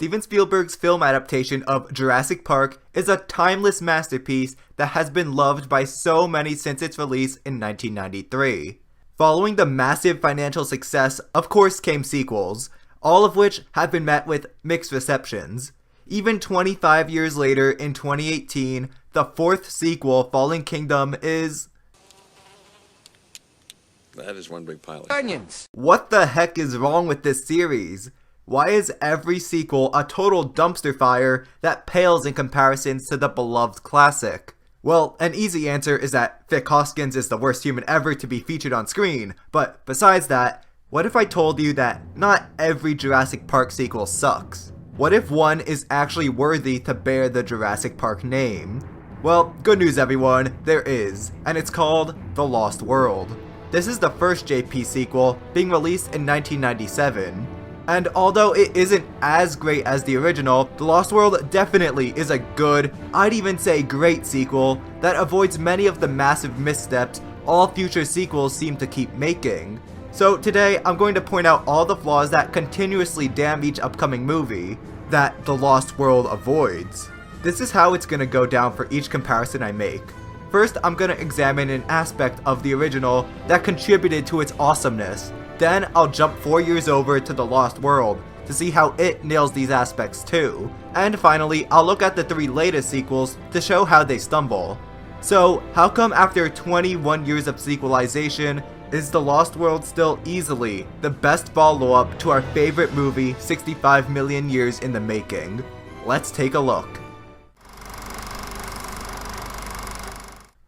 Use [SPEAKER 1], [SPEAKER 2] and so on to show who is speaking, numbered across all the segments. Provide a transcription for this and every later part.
[SPEAKER 1] Steven Spielberg's film adaptation of Jurassic Park is a timeless masterpiece that has been loved by so many since its release in 1993. Following the massive financial success, of course, came sequels, all of which have been met with mixed receptions. Even 25 years later, in 2018, the fourth sequel, Fallen Kingdom, is...
[SPEAKER 2] That is one big pile of
[SPEAKER 3] onions.
[SPEAKER 1] What the heck is wrong with this series? Why is every sequel a total dumpster fire that pales in comparison to the beloved classic? Well, an easy answer is that Vic Hoskins is the worst human ever to be featured on screen, but besides that, what if I told you that not every Jurassic Park sequel sucks? What if one is actually worthy to bear the Jurassic Park name? Well, good news everyone, there is, and it's called The Lost World. This is the first JP sequel, being released in 1997. And although it isn't as great as the original, The Lost World definitely is a good, I'd even say great sequel that avoids many of the massive missteps all future sequels seem to keep making. So today, I'm going to point out all the flaws that continuously damn each upcoming movie that The Lost World avoids. This is how it's going to go down for each comparison I make. First, I'm going to examine an aspect of the original that contributed to its awesomeness. Then, I'll jump 4 years over to The Lost World to see how it nails these aspects too. And finally, I'll look at the 3 latest sequels to show how they stumble. So, how come after 21 years of sequelization, is The Lost World still easily the best follow-up to our favorite movie 65 million years in the making? Let's take a look.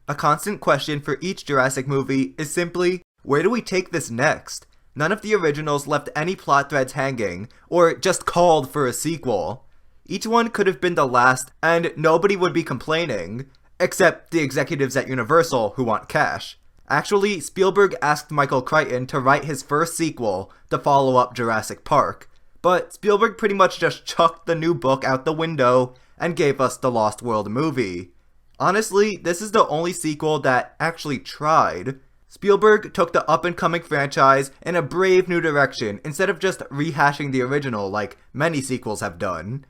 [SPEAKER 1] A constant question for each Jurassic movie is simply, where do we take this next? None of the originals left any plot threads hanging, or just called for a sequel. Each one could have been the last, and nobody would be complaining, except the executives at Universal who want cash. Actually, Spielberg asked Michael Crichton to write his first sequel to follow up Jurassic Park, but Spielberg pretty much just chucked the new book out the window and gave us the Lost World movie. Honestly, this is the only sequel that actually tried. Spielberg took the up-and-coming franchise in a brave new direction instead of just rehashing the original like many sequels have done.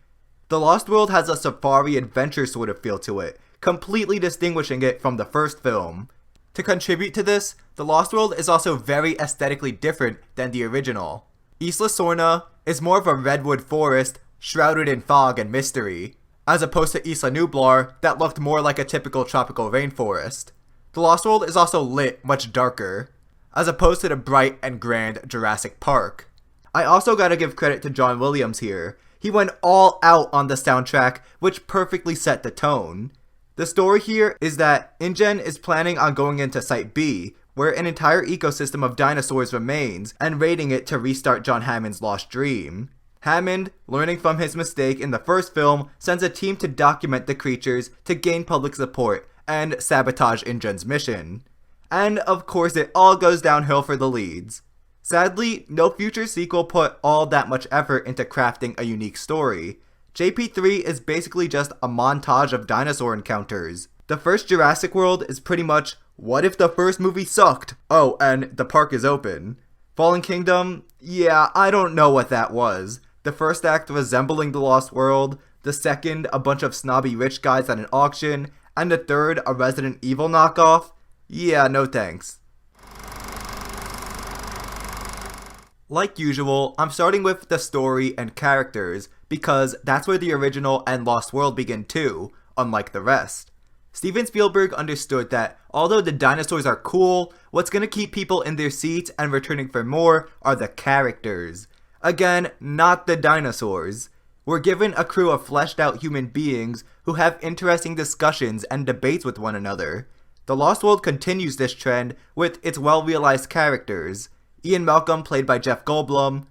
[SPEAKER 1] The Lost World has a safari adventure sort of feel to it, completely distinguishing it from the first film. To contribute to this, The Lost World is also very aesthetically different than the original. Isla Sorna is more of a redwood forest shrouded in fog and mystery, as opposed to Isla Nublar that looked more like a typical tropical rainforest. The Lost World is also lit much darker, as opposed to the bright and grand Jurassic Park. I also gotta give credit to John Williams here. He went all out on the soundtrack, which perfectly set the tone. The story here is that InGen is planning on going into Site B, where an entire ecosystem of dinosaurs remains, and raiding it to restart John Hammond's lost dream. Hammond, learning from his mistake in the first film, sends a team to document the creatures to gain public support and sabotage InGen's mission. And of course it all goes downhill for the leads. Sadly, no future sequel put all that much effort into crafting a unique story. JP3 is basically just a montage of dinosaur encounters. The first Jurassic World is pretty much, what if the first movie sucked? Oh, and the park is open. Fallen Kingdom? Yeah, I don't know what that was. The first act resembling The Lost World, the second a bunch of snobby rich guys at an auction, and the third a Resident Evil knockoff? Yeah, no thanks. Like usual, I'm starting with the story and characters, because that's where the original and Lost World begin too, unlike the rest. Steven Spielberg understood that although the dinosaurs are cool, what's gonna keep people in their seats and returning for more are the characters. Again, not the dinosaurs. We're given a crew of fleshed out human beings who have interesting discussions and debates with one another. The Lost World continues this trend with its well-realized characters. Ian Malcolm, played by Jeff Goldblum,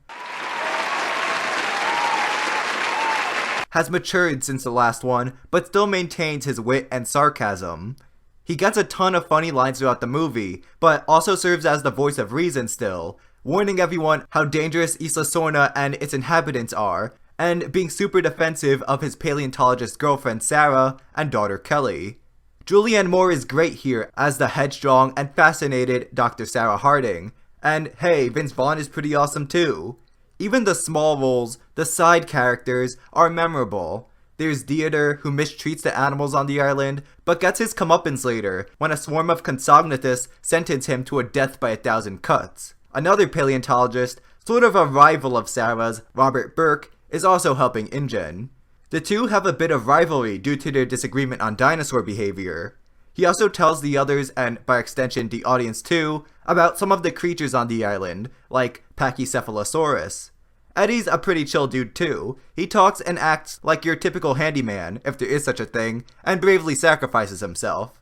[SPEAKER 1] has matured since the last one, but still maintains his wit and sarcasm. He gets a ton of funny lines throughout the movie, but also serves as the voice of reason still, warning everyone how dangerous Isla Sorna and its inhabitants are, and being super defensive of his paleontologist girlfriend Sarah and daughter Kelly. Julianne Moore is great here as the headstrong and fascinated Dr. Sarah Harding, and hey, Vince Vaughn is pretty awesome too. Even the small roles, the side characters, are memorable. There's Dieter, who mistreats the animals on the island, but gets his comeuppance later when a swarm of consognathists sentence him to a death by 1,000 cuts. Another paleontologist, sort of a rival of Sarah's, Robert Burke, is also helping InGen. The two have a bit of rivalry due to their disagreement on dinosaur behavior. He also tells the others, and by extension the audience too, about some of the creatures on the island, like Pachycephalosaurus. Eddie's a pretty chill dude too. He talks and acts like your typical handyman, if there is such a thing, and bravely sacrifices himself.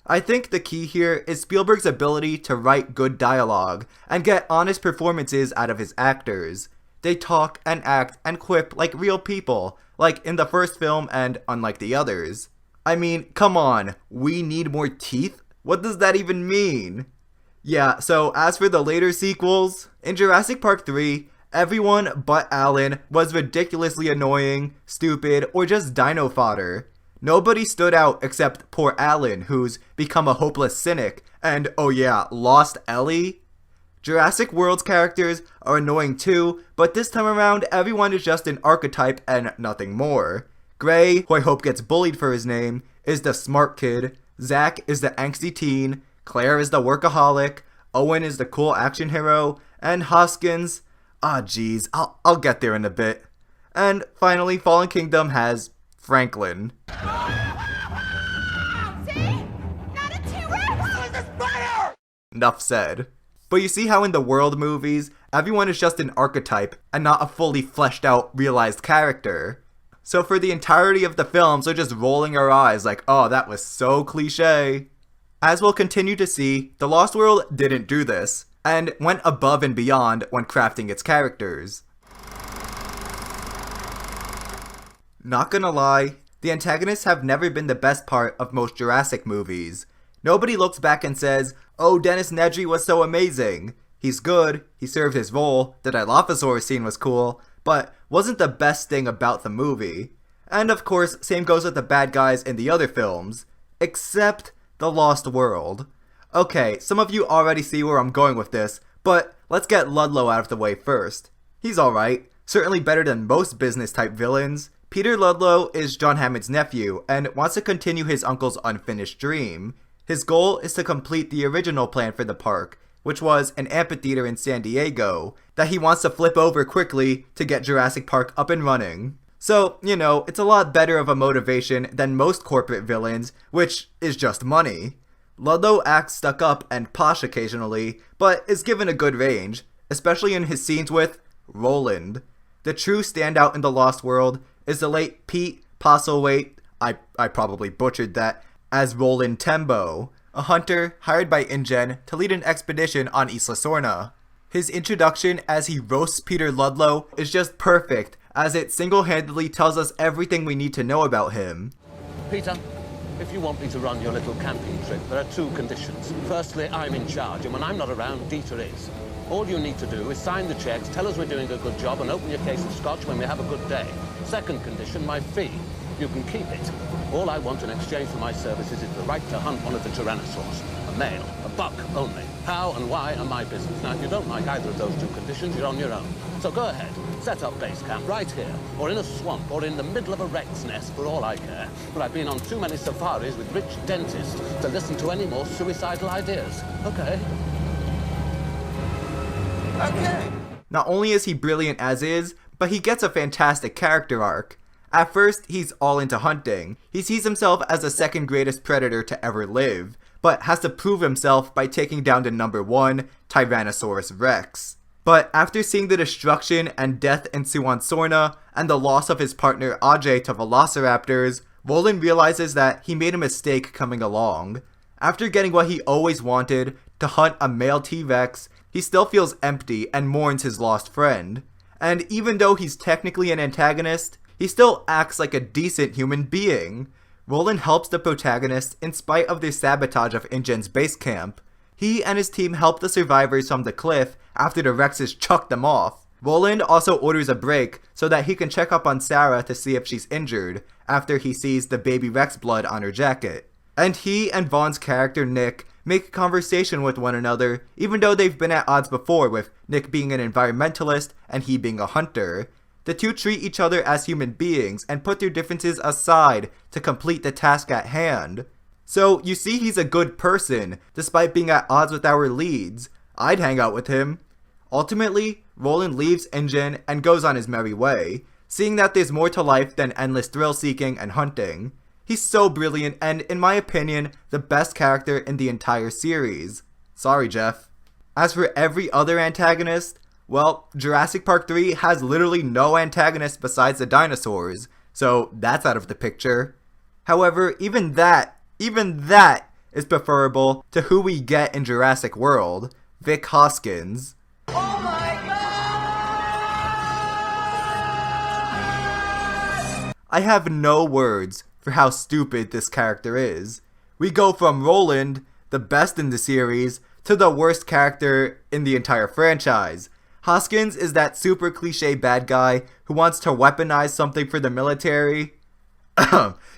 [SPEAKER 1] I think the key here is Spielberg's ability to write good dialogue and get honest performances out of his actors. They talk and act and quip like real people, like in the first film and unlike the others. I mean, come on, we need more teeth? What does that even mean? Yeah, so as for the later sequels, in Jurassic Park 3, everyone but Alan was ridiculously annoying, stupid, or just dino fodder. Nobody stood out except poor Alan, who's become a hopeless cynic, and oh yeah, lost Ellie? Jurassic World's characters are annoying too, but this time around everyone is just an archetype and nothing more. Gray, who I hope gets bullied for his name, is the smart kid, Zach is the angsty teen, Claire is the workaholic, Owen is the cool action hero, and Hoskins, geez, I'll get there in a bit. And finally, Fallen Kingdom has Franklin.
[SPEAKER 2] See? Not a T-Rex!
[SPEAKER 1] Enough said. But you see how in the World movies, everyone is just an archetype and not a fully fleshed out, realized character. So for the entirety of the films, we're just rolling our eyes like, oh, that was so cliche. As we'll continue to see, The Lost World didn't do this, and went above and beyond when crafting its characters. Not gonna lie, the antagonists have never been the best part of most Jurassic movies. Nobody looks back and says, oh, Dennis Nedry was so amazing. He's good, he served his role, the Dilophosaurus scene was cool, but wasn't the best thing about the movie. And of course, same goes with the bad guys in the other films. Except The Lost World. Okay, some of you already see where I'm going with this, but let's get Ludlow out of the way first. He's alright, certainly better than most business-type villains. Peter Ludlow is John Hammond's nephew, and wants to continue his uncle's unfinished dream. His goal is to complete the original plan for the park, which was an amphitheater in San Diego, that he wants to flip over quickly to get Jurassic Park up and running. So, you know, it's a lot better of a motivation than most corporate villains, which is just money. Ludlow acts stuck up and posh occasionally, but is given a good range, especially in his scenes with Roland. The true standout in The Lost World is the late Pete Postlethwaite, I probably butchered that, as Roland Tembo, a hunter hired by InGen to lead an expedition on Isla Sorna. His introduction as he roasts Peter Ludlow is just perfect, as it single-handedly tells us everything we need to know about him.
[SPEAKER 3] Peter, if you want me to run your little camping trip, there are two conditions. Firstly, I'm in charge, and when I'm not around, Dieter is. All you need to do is sign the checks, tell us we're doing a good job, and open your case of scotch when we have a good day. Second condition, my fee. You can keep it. All I want in exchange for my services is the right to hunt one of the Tyrannosaurs. A male, a buck only. How and why are my business. Now, if you don't like either of those two conditions, you're on your own. So go ahead, set up base camp right here, or in a swamp, or in the middle of a wreck's nest, for all I care. But I've been on too many safaris with rich dentists to listen to any more suicidal ideas. Okay? Okay.
[SPEAKER 1] Not only is he brilliant as is, but he gets a fantastic character arc. At first, he's all into hunting. He sees himself as the second greatest predator to ever live, but has to prove himself by taking down the number one, Tyrannosaurus Rex. But after seeing the destruction and death ensue on Sorna, and the loss of his partner Ajay to velociraptors, Roland realizes that he made a mistake coming along. After getting what he always wanted, to hunt a male T-Rex, he still feels empty and mourns his lost friend. And even though he's technically an antagonist, he still acts like a decent human being. Roland helps the protagonist in spite of their sabotage of InGen's base camp. He and his team help the survivors from the cliff after the Rexes chuck them off. Roland also orders a break so that he can check up on Sarah to see if she's injured, after he sees the baby Rex blood on her jacket. And he and Vaughn's character Nick make conversation with one another, even though they've been at odds before, with Nick being an environmentalist and he being a hunter. The two treat each other as human beings and put their differences aside to complete the task at hand. So you see he's a good person, despite being at odds with our leads. I'd hang out with him. Ultimately, Roland leaves InGen and goes on his merry way, seeing that there's more to life than endless thrill-seeking and hunting. He's so brilliant and, in my opinion, the best character in the entire series. Sorry, Jeff. As for every other antagonist, well, Jurassic Park 3 has literally no antagonist besides the dinosaurs, so that's out of the picture. However, even that is preferable to who we get in Jurassic World, Vic Hoskins.
[SPEAKER 2] Oh my god!
[SPEAKER 1] I have no words for how stupid this character is. We go from Roland, the best in the series, to the worst character in the entire franchise. Hoskins is that super cliche bad guy who wants to weaponize something for the military.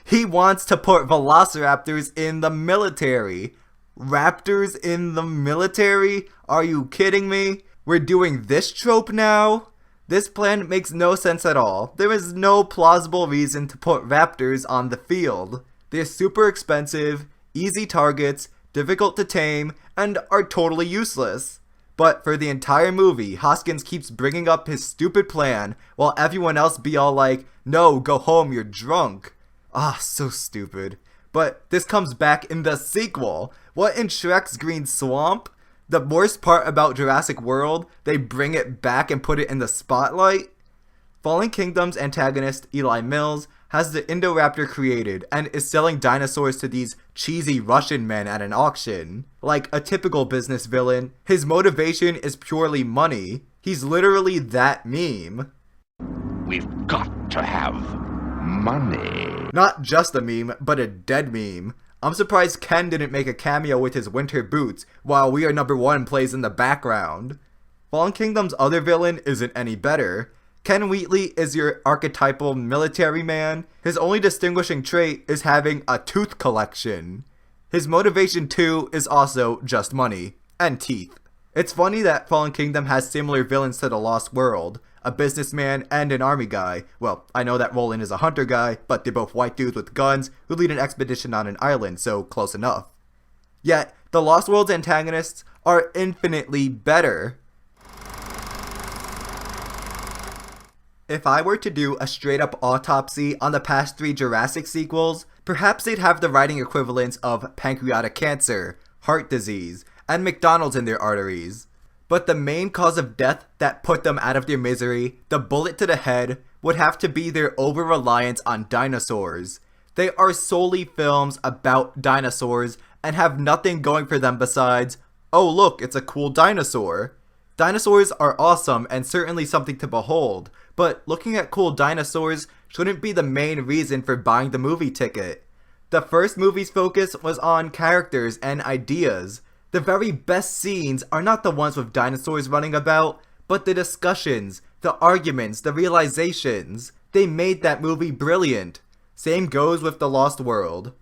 [SPEAKER 1] He wants to put velociraptors in the military. Raptors in the military? Are you kidding me? We're doing this trope now? This plan makes no sense at all. There is no plausible reason to put raptors on the field. They're super expensive, easy targets, difficult to tame, and are totally useless. But for the entire movie, Hoskins keeps bringing up his stupid plan, while everyone else be all like, no, go home, you're drunk. Ah, so stupid. But this comes back in the sequel. What, in Shrek's Green Swamp? The worst part about Jurassic World, they bring it back and put it in the spotlight? Fallen Kingdom's antagonist, Eli Mills, has the Indoraptor created and is selling dinosaurs to these cheesy Russian men at an auction. Like a typical business villain, his motivation is purely money. He's literally that meme.
[SPEAKER 4] We've got to have money.
[SPEAKER 1] Not just a meme, but a dead meme. I'm surprised Ken didn't make a cameo with his winter boots, while We Are Number One plays in the background. Fallen Kingdom's other villain isn't any better. Ken Wheatley is your archetypal military man. His only distinguishing trait is having a tooth collection. His motivation too is also just money. And teeth. It's funny that Fallen Kingdom has similar villains to The Lost World. A businessman and an army guy. Well, I know that Roland is a hunter guy, but they're both white dudes with guns who lead an expedition on an island, so close enough. Yet, The Lost World's antagonists are infinitely better. If I were to do a straight up autopsy on the past 3 Jurassic sequels, perhaps they'd have the writing equivalents of pancreatic cancer, heart disease, and McDonald's in their arteries. But the main cause of death that put them out of their misery, the bullet to the head, would have to be their over-reliance on dinosaurs. They are solely films about dinosaurs and have nothing going for them besides, oh look, it's a cool dinosaur. Dinosaurs are awesome and certainly something to behold, but looking at cool dinosaurs shouldn't be the main reason for buying the movie ticket. The first movie's focus was on characters and ideas. The very best scenes are not the ones with dinosaurs running about, but the discussions, the arguments, the realizations. They made that movie brilliant. Same goes with The Lost World.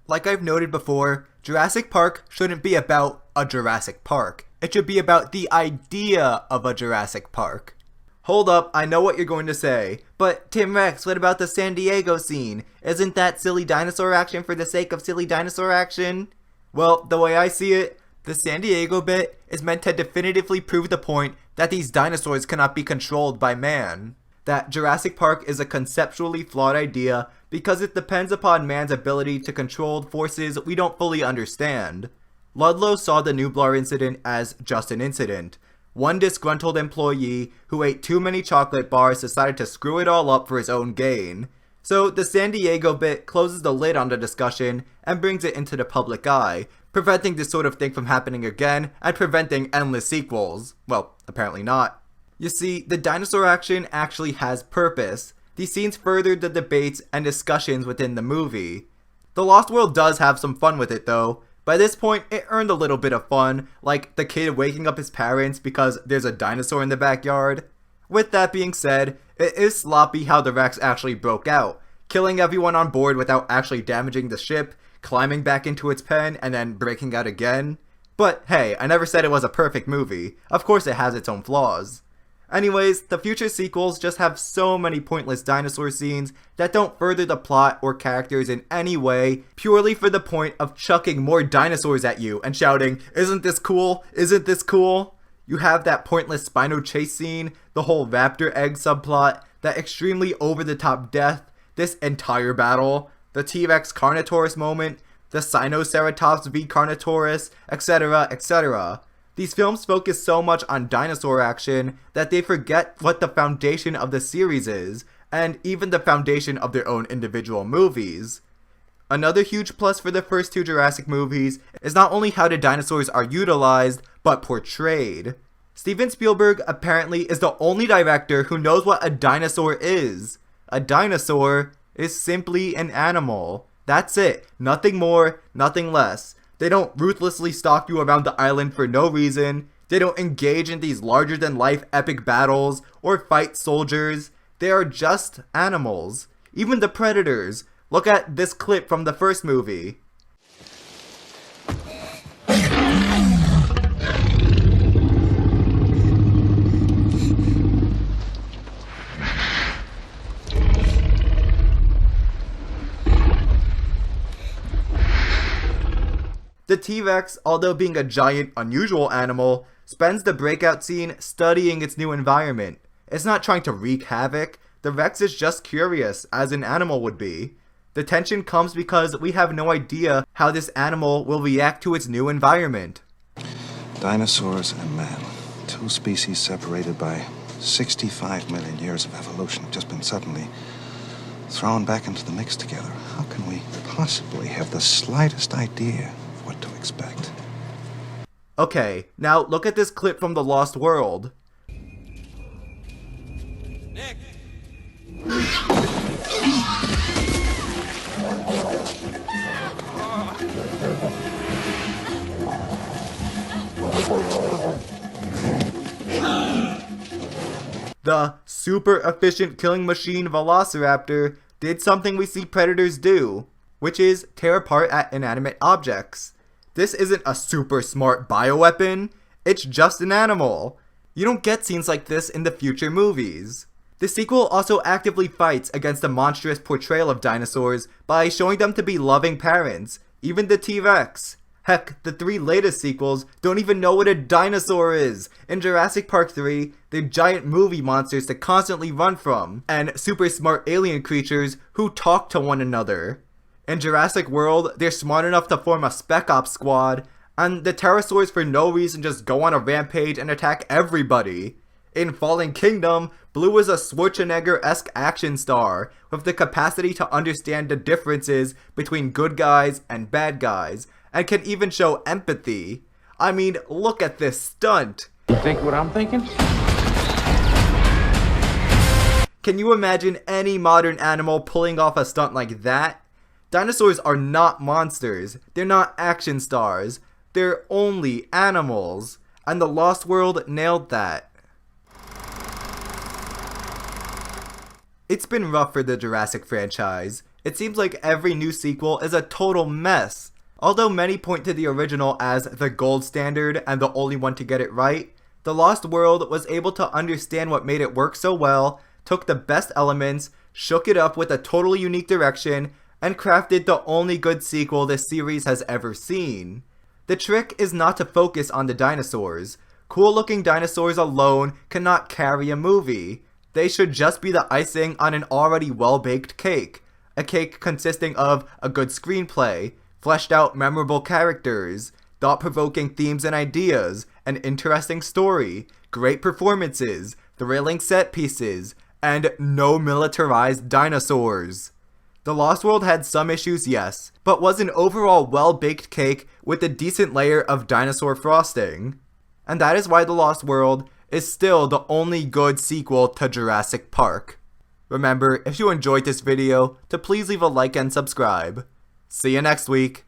[SPEAKER 1] Like I've noted before, Jurassic Park shouldn't be about a Jurassic Park. It should be about the idea of a Jurassic Park. Hold up, I know what you're going to say, but Tim Rex, what about the San Diego scene? Isn't that silly dinosaur action for the sake of silly dinosaur action? Well, the way I see it, the San Diego bit is meant to definitively prove the point that these dinosaurs cannot be controlled by man. That Jurassic Park is a conceptually flawed idea because it depends upon man's ability to control forces we don't fully understand. Ludlow saw the Nublar incident as just an incident. One disgruntled employee who ate too many chocolate bars decided to screw it all up for his own gain. So the San Diego bit closes the lid on the discussion and brings it into the public eye, preventing this sort of thing from happening again and preventing endless sequels. Well, apparently not. You see, the dinosaur action actually has purpose. These scenes furthered the debates and discussions within the movie. The Lost World does have some fun with it though. By this point, it earned a little bit of fun, like the kid waking up his parents because there's a dinosaur in the backyard. With that being said, it is sloppy how the Rex actually broke out, killing everyone on board without actually damaging the ship, climbing back into its pen and then breaking out again. But hey, I never said it was a perfect movie. Of course it has its own flaws. Anyways, the future sequels just have so many pointless dinosaur scenes that don't further the plot or characters in any way, purely for the point of chucking more dinosaurs at you and shouting, "Isn't this cool? Isn't this cool?" You have that pointless Spino chase scene, the whole raptor egg subplot, that extremely over-the-top death, this entire battle, the T-Rex Carnotaurus moment, the Sinoceratops v Carnotaurus, etc., etc. These films focus so much on dinosaur action that they forget what the foundation of the series is, and even the foundation of their own individual movies. Another huge plus for the first two Jurassic movies is not only how the dinosaurs are utilized, but portrayed. Steven Spielberg apparently is the only director who knows what a dinosaur is. A dinosaur is simply an animal. That's it. Nothing more, nothing less. They don't ruthlessly stalk you around the island for no reason. They don't engage in these larger-than-life epic battles or fight soldiers. They are just animals. Even the predators. Look at this clip from the first movie. The T-Rex, although being a giant, unusual animal, spends the breakout scene studying its new environment. It's not trying to wreak havoc. The Rex is just curious, as an animal would be. The tension comes because we have no idea how this animal will react to its new environment.
[SPEAKER 5] Dinosaurs and man, two species separated by 65 million years of evolution, have just been suddenly thrown back into the mix together. How can we possibly have the slightest idea what to expect?
[SPEAKER 1] Okay, now look at this clip from The Lost World.
[SPEAKER 2] Nick!
[SPEAKER 1] The super efficient killing machine Velociraptor did something we see predators do, which is tear apart at inanimate objects. This isn't a super smart bioweapon, it's just an animal. You don't get scenes like this in the future movies. The sequel also actively fights against the monstrous portrayal of dinosaurs by showing them to be loving parents, even the T-Rex. Heck, the three latest sequels don't even know what a dinosaur is. In Jurassic Park 3, they're giant movie monsters to constantly run from, and super smart alien creatures who talk to one another. In Jurassic World, they're smart enough to form a Spec Ops squad, and the pterosaurs for no reason just go on a rampage and attack everybody. In Fallen Kingdom, Blue is a Schwarzenegger-esque action star, with the capacity to understand the differences between good guys and bad guys, and can even show empathy. I mean, look at this stunt!
[SPEAKER 6] You think what I'm thinking?
[SPEAKER 1] Can you imagine any modern animal pulling off a stunt like that? Dinosaurs are not monsters, they're not action stars, they're only animals, and The Lost World nailed that. It's been rough for the Jurassic franchise. It seems like every new sequel is a total mess. Although many point to the original as the gold standard and the only one to get it right, The Lost World was able to understand what made it work so well, took the best elements, shook it up with a totally unique direction, and crafted the only good sequel this series has ever seen. The trick is not to focus on the dinosaurs. Cool looking dinosaurs alone cannot carry a movie. They should just be the icing on an already well-baked cake. A cake consisting of a good screenplay, fleshed out memorable characters, thought-provoking themes and ideas, an interesting story, great performances, thrilling set pieces, and no militarized dinosaurs. The Lost World had some issues, yes, but was an overall well-baked cake with a decent layer of dinosaur frosting. And that is why The Lost World is still the only good sequel to Jurassic Park. Remember, if you enjoyed this video, to please leave a like and subscribe. See you next week.